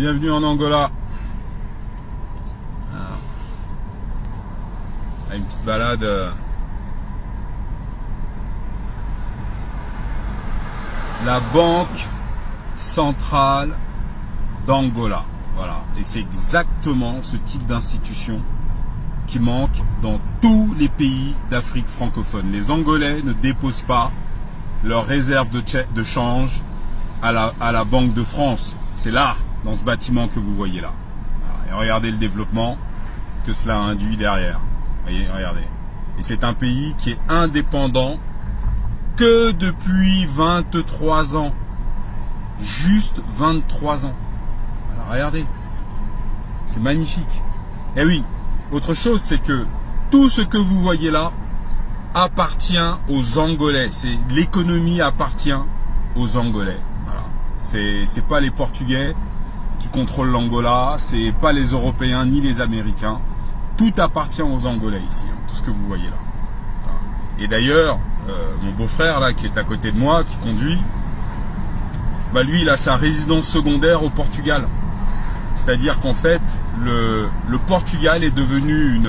Bienvenue en Angola. Une petite balade. La Banque centrale d'Angola. Voilà. Et c'est exactement ce type d'institution qui manque dans tous les pays d'Afrique francophone. Les Angolais ne déposent pas leurs réserves de change à la Banque de France. C'est là, dans ce bâtiment que vous voyez là. Voilà. Et regardez le développement que cela induit derrière. Voyez, regardez. Et c'est un pays qui est indépendant que depuis 23 ans. Juste 23 ans. Alors regardez. C'est magnifique. Et oui, autre chose, c'est que tout ce que vous voyez là appartient aux Angolais. L'économie appartient aux Angolais. Voilà. C'est pas les Portugais qui contrôlent l'Angola, c'est pas les Européens ni les Américains. Tout appartient aux Angolais ici, hein, tout ce que vous voyez là. Voilà. Et d'ailleurs, mon beau-frère là qui est à côté de moi, qui conduit, bah lui il a sa résidence secondaire au Portugal. C'est-à-dire qu'en fait, le Portugal est devenu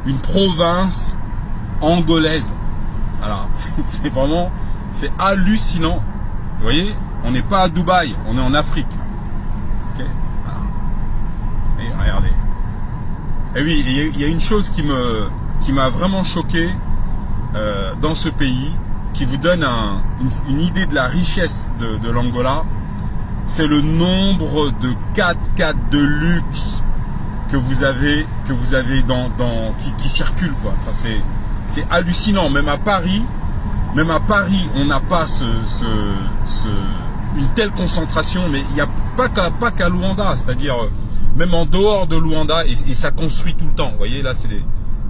une province angolaise. Voilà, c'est vraiment, c'est hallucinant. Vous voyez, on n'est pas à Dubaï, on est en Afrique. Ok, voilà. Et regardez. Et oui, il y a une chose qui m'a vraiment choqué dans ce pays, qui vous donne une idée de la richesse de l'Angola. C'est le nombre de 4x4 de luxe que vous avez qui circulent quoi. Enfin c'est hallucinant. Même à Paris, on n'a pas une telle concentration. Mais il n'y a pas qu'à Luanda. C'est-à-dire même en dehors de Luanda et ça construit tout le temps. Vous voyez là,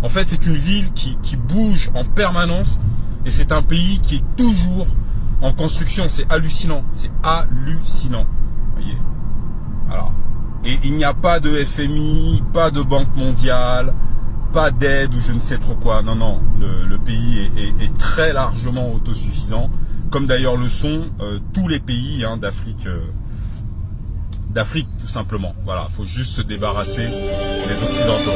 en fait c'est une ville qui bouge en permanence et c'est un pays qui est toujours en construction. C'est hallucinant, c'est hallucinant, voyez. Alors, et il n'y a pas de FMI, pas de Banque mondiale, pas d'aide ou je ne sais trop quoi. Non, non, le pays est très largement autosuffisant, comme d'ailleurs le sont tous les pays hein, d'Afrique tout simplement. Voilà, faut juste se débarrasser des Occidentaux.